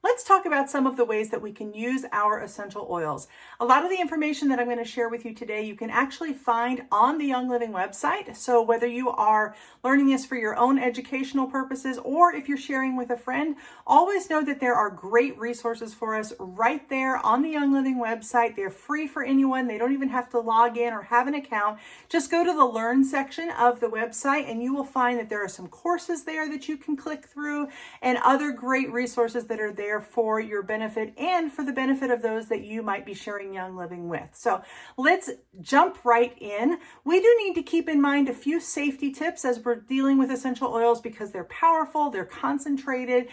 Let's talk about some of the ways that we can use our essential oils. A lot of the information that I'm going to share with you today, you can actually find on the Young Living website. So whether you are learning this for your own educational purposes or if you're sharing with a friend, always know that there are great resources for us right there on the Young Living website. They're free for anyone. They don't even have to log in or have an account. Just go to the Learn section of the website and you will find that there are some courses there that you can click through and other great resources that are there for your benefit and for the benefit of those that you might be sharing Young Living with. So let's jump right in. We do need to keep in mind a few safety tips as we're dealing with essential oils because they're powerful, they're concentrated,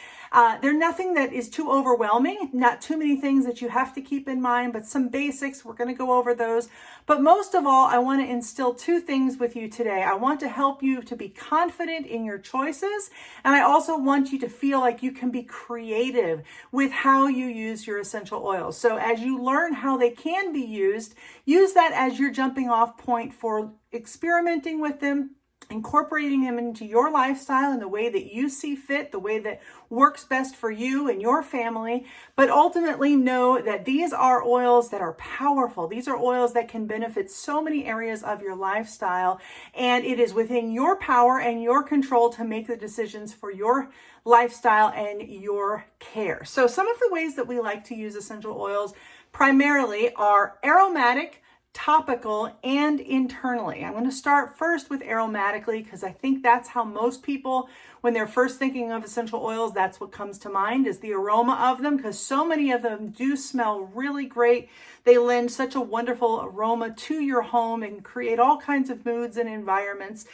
they're nothing that is too overwhelming, not too many things that you have to keep in mind, but some basics, we're going to go over those. But most of all, I want to instill two things with you today. I want to help you to be confident in your choices, and I also want you to feel like you can be creative with how you use your essential oils. So as you learn how they can be used, use that as your jumping off point for experimenting with them, incorporating them into your lifestyle in the way that you see fit, the way that works best for you and your family. But ultimately know that these are oils that are powerful. These are oils that can benefit so many areas of your lifestyle. And it is within your power and your control to make the decisions for your lifestyle and your care. So some of the ways that we like to use essential oils primarily are aromatic, topical, and internally. I'm going to start first with aromatically because I think that's how most people, when they're first thinking of essential oils, that's what comes to mind is the aroma of them, because so many of them do smell really great. They lend such a wonderful aroma to your home and create all kinds of moods and environments.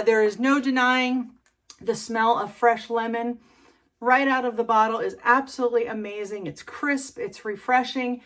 There is no denying the smell of fresh lemon right out of the bottle is absolutely amazing. It's crisp, it's refreshing.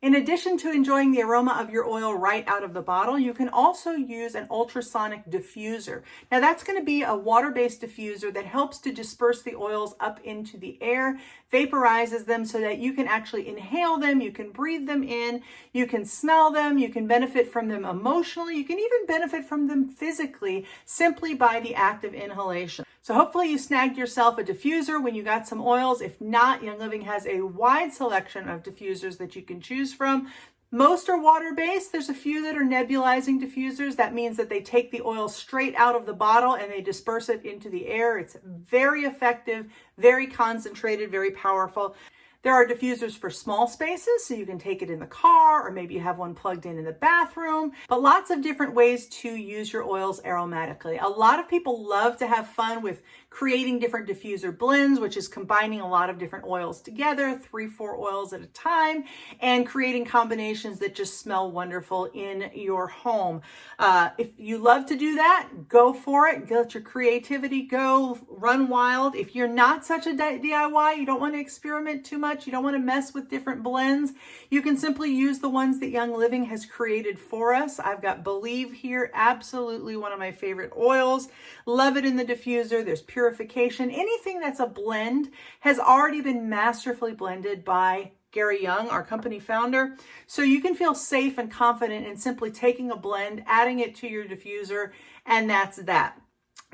In addition to enjoying the aroma of your oil right out of the bottle, you can also use an ultrasonic diffuser. Now that's going to be a water-based diffuser that helps to disperse the oils up into the air, vaporizes them so that you can actually inhale them, you can breathe them in, you can smell them, you can benefit from them emotionally, you can even benefit from them physically simply by the act of inhalation. So hopefully you snagged yourself a diffuser when you got some oils. If not, Young Living has a wide selection of diffusers that you can choose from. Most are water-based. There's a few that are nebulizing diffusers. That means that they take the oil straight out of the bottle and they disperse it into the air. It's very effective, very concentrated, very powerful. There are diffusers for small spaces, so you can take it in the car, or maybe you have one plugged in the bathroom, but lots of different ways to use your oils aromatically. A lot of people love to have fun with creating different diffuser blends, which is combining a lot of different oils together, 3-4 oils at a time, and creating combinations that just smell wonderful in your home. If you love to do that, go for it. Let your creativity go, run wild. If you're not such a DIY, you don't want to experiment too much, you don't want to mess with different blends, you can simply use the ones that Young Living has created for us. I've got Believe here, absolutely one of my favorite oils. Love it in the diffuser. There's Purification. Anything that's a blend has already been masterfully blended by Gary Young, our company founder. So you can feel safe and confident in simply taking a blend, adding it to your diffuser, and that's that.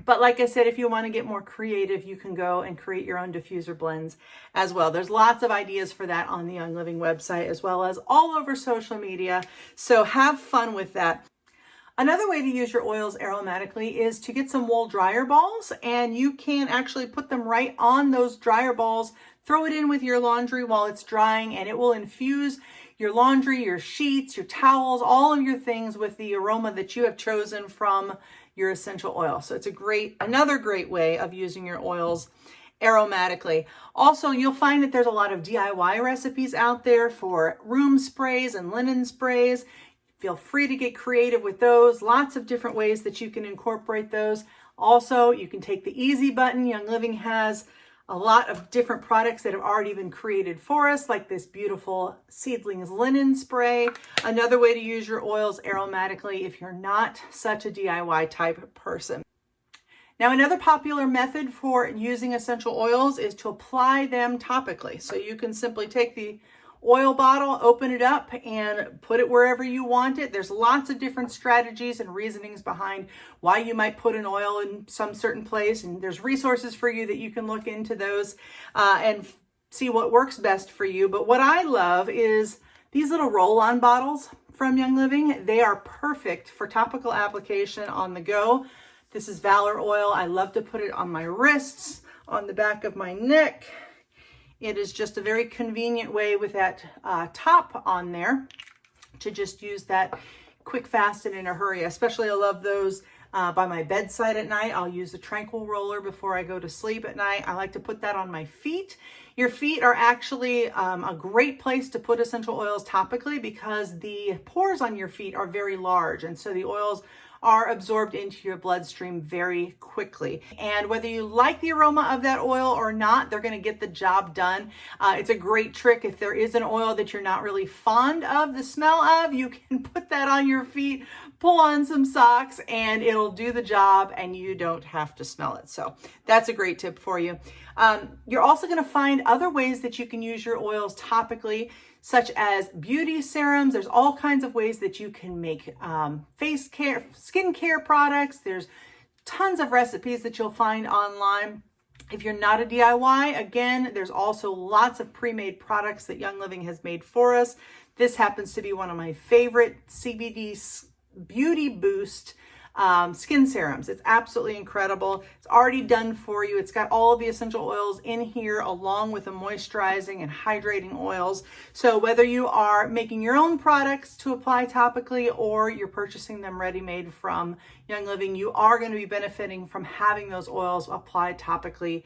But like I said, if you want to get more creative, you can go and create your own diffuser blends as well. There's lots of ideas for that on the Young Living website as well as all over social media. So have fun with that. Another way to use your oils aromatically is to get some wool dryer balls, and you can actually put them right on those dryer balls, throw it in with your laundry while it's drying, and it will infuse your laundry, your sheets, your towels, all of your things with the aroma that you have chosen from your essential oil. So it's another great way of using your oils aromatically. Also, you'll find that there's a lot of DIY recipes out there for room sprays and linen sprays. Feel free to get creative with those. Lots of different ways that you can incorporate those. Also, you can take the easy button. Young Living has a lot of different products that have already been created for us, like this beautiful Seedlings linen spray. Another way to use your oils aromatically if you're not such a DIY type person. Now, another popular method for using essential oils is to apply them topically. So you can simply take the oil bottle, open it up, and put it wherever you want it. There's lots of different strategies and reasonings behind why you might put an oil in some certain place, and there's resources for you that you can look into those and see what works best for you. But what I love is these little roll-on bottles from Young Living. They are perfect for topical application on the go. This is Valor oil. I love to put it on my wrists, on the back of my neck. It is just a very convenient way with that top on there to just use that quick, fast, and in a hurry. Especially I love those by my bedside at night. I'll use the Tranquil roller before I go to sleep at night. I like to put that on my feet. Your feet are actually a great place to put essential oils topically because the pores on your feet are very large, and so the oils are absorbed into your bloodstream very quickly. And whether you like the aroma of that oil or not, they're going to get the job done. It's a great trick. If there is an oil that you're not really fond of the smell of, you can put that on your feet, pull on some socks, and it'll do the job and you don't have to smell it. So that's a great tip for you. You're also going to find other ways that you can use your oils topically, such as beauty serums. There's all kinds of ways that you can make face care, skincare products. There's tons of recipes that you'll find online. If you're not a DIY, again, there's also lots of pre-made products that Young Living has made for us. This happens to be one of my favorite CBD Beauty Boost skin serums. It's absolutely incredible. It's already done for you. It's got all of the essential oils in here along with the moisturizing and hydrating oils. So whether you are making your own products to apply topically or you're purchasing them ready-made from Young Living, you are going to be benefiting from having those oils applied topically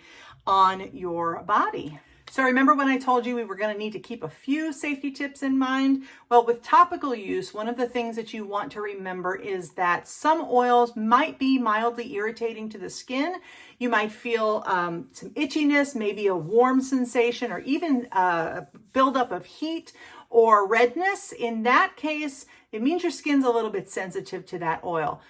on your body. So remember when I told you we were going to need to keep a few safety tips in mind? Well, with topical use, one of the things that you want to remember is that some oils might be mildly irritating to the skin. You might feel some itchiness, maybe a warm sensation, or even a buildup of heat or redness. In that case, it means your skin's a little bit sensitive to that oil.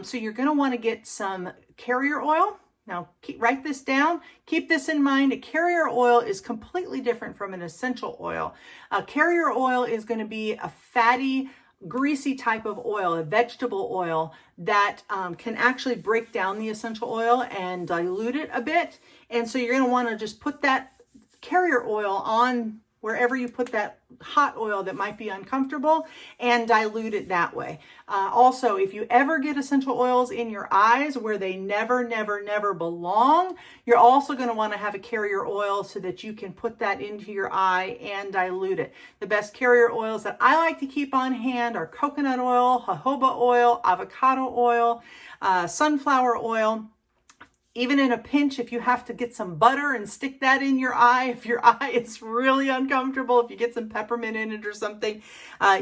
So you're going to want to get some carrier oil. Now, write this down. Keep this in mind. A carrier oil is completely different from an essential oil. A carrier oil is going to be a fatty, greasy type of oil, a vegetable oil that can actually break down the essential oil and dilute it a bit. And so you're going to want to just put that carrier oil on wherever you put that hot oil that might be uncomfortable and dilute it that way. Also, if you ever get essential oils in your eyes where they never belong, you're also going to want to have a carrier oil so that you can put that into your eye and dilute it. The best carrier oils that I like to keep on hand are coconut oil, jojoba oil, avocado oil, sunflower oil. Even in a pinch, if you have to get some butter and stick that in your eye, if your eye is really uncomfortable, if you get some peppermint in it or something,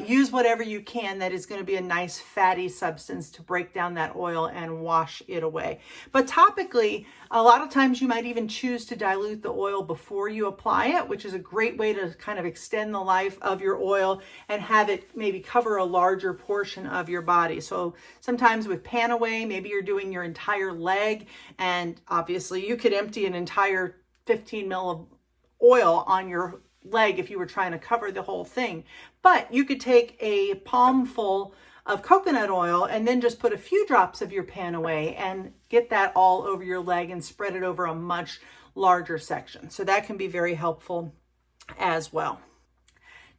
use whatever you can that is going to be a nice fatty substance to break down that oil and wash it away. But topically, a lot of times you might even choose to dilute the oil before you apply it, which is a great way to kind of extend the life of your oil and have it maybe cover a larger portion of your body. So sometimes with Panaway, maybe you're doing your entire leg, and obviously you could empty an entire 15 ml of oil on your leg if you were trying to cover the whole thing. But you could take a palmful of coconut oil and then just put a few drops of your Panaway and get that all over your leg and spread it over a much larger section. So that can be very helpful as well.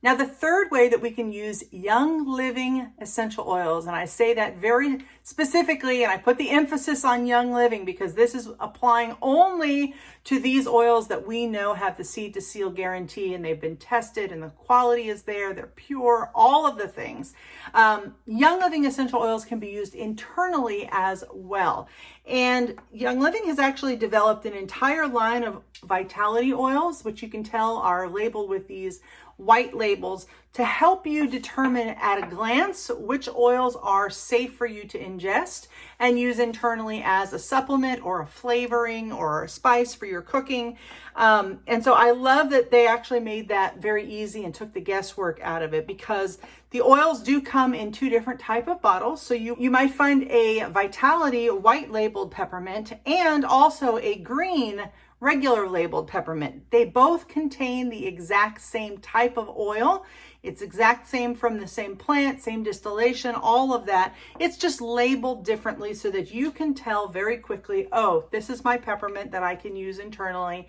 Now, the third way that we can use Young Living essential oils, and I say that very specifically, and I put the emphasis on Young Living because this is applying only to these oils that we know have the seed to seal guarantee, and they've been tested and the quality is there, they're pure, all of the things. Young Living essential oils can be used internally as well. And Young Living has actually developed an entire line of vitality oils, which you can tell are labeled with these white labels to help you determine at a glance which oils are safe for you to ingest and use internally as a supplement or a flavoring or a spice for your cooking. And so I love that they actually made that very easy and took the guesswork out of it, because the oils do come in two different type of bottles. So you might find a Vitality white labeled peppermint and also a green regular labeled peppermint. They both contain the exact same type of oil. It's exact same from the same plant, same distillation, all of that. It's just labeled differently so that you can tell very quickly, oh, this is my peppermint that I can use internally.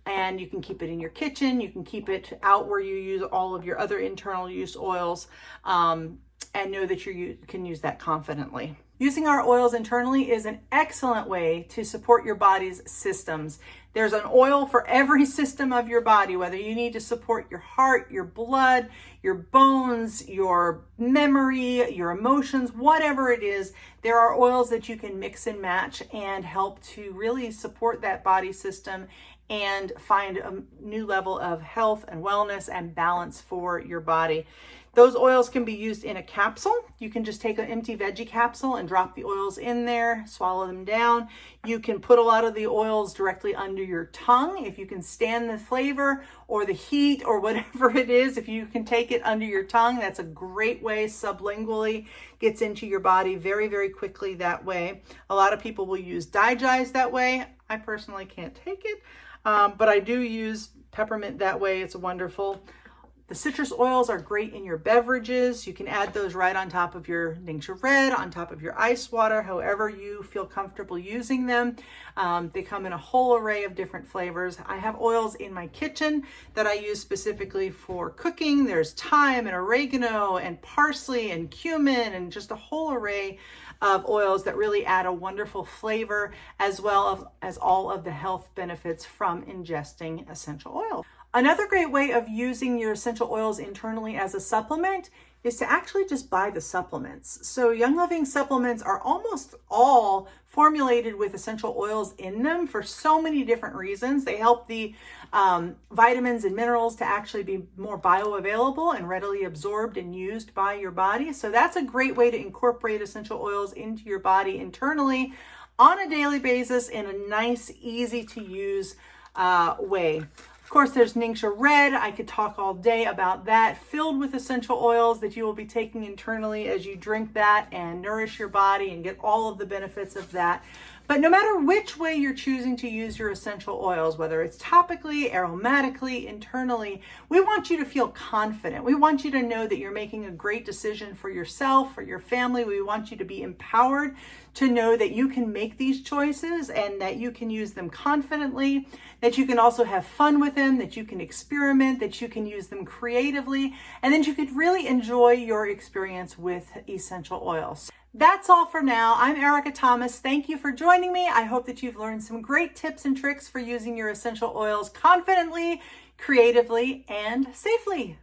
And you can keep it in your kitchen. You can keep it out where you use all of your other internal use oils, and know that you can use that confidently. Using our oils internally is an excellent way to support your body's systems. There's an oil for every system of your body, whether you need to support your heart, your blood, your bones, your memory, your emotions, whatever it is. There are oils that you can mix and match and help to really support that body system and find a new level of health and wellness and balance for your body. Those oils can be used in a capsule. You can just take an empty veggie capsule and drop the oils in there, swallow them down. You can put a lot of the oils directly under your tongue if you can stand the flavor or the heat or whatever it is. If you can take it under your tongue, that's a great way. Sublingually gets into your body very, very quickly that way. A lot of people will use Digize that way. I personally can't take it, but I do use peppermint that way. It's wonderful. The citrus oils are great in your beverages. You can add those right on top of your Ningxia Red, on top of your ice water, however you feel comfortable using them. They come in a whole array of different flavors. I have oils in my kitchen that I use specifically for cooking. There's thyme and oregano and parsley and cumin and just a whole array of oils that really add a wonderful flavor, as well as all of the health benefits from ingesting essential oil. Another great way of using your essential oils internally as a supplement is to actually just buy the supplements. So Young Living supplements are almost all formulated with essential oils in them for so many different reasons. They help the vitamins and minerals to actually be more bioavailable and readily absorbed and used by your body. So that's a great way to incorporate essential oils into your body internally on a daily basis in a nice, easy to use way. Of course, there's Ningxia Red. I could talk all day about that, filled with essential oils that you will be taking internally as you drink that and nourish your body and get all of the benefits of that. But no matter which way you're choosing to use your essential oils, whether it's topically, aromatically, internally, we want you to feel confident. We want you to know that you're making a great decision for yourself, for your family. We want you to be empowered to know that you can make these choices and that you can use them confidently, that you can also have fun with them, that you can experiment, that you can use them creatively, and that you could really enjoy your experience with essential oils. That's all for now. I'm Erica Thomas. Thank you for joining me. I hope that you've learned some great tips and tricks for using your essential oils confidently, creatively, and safely.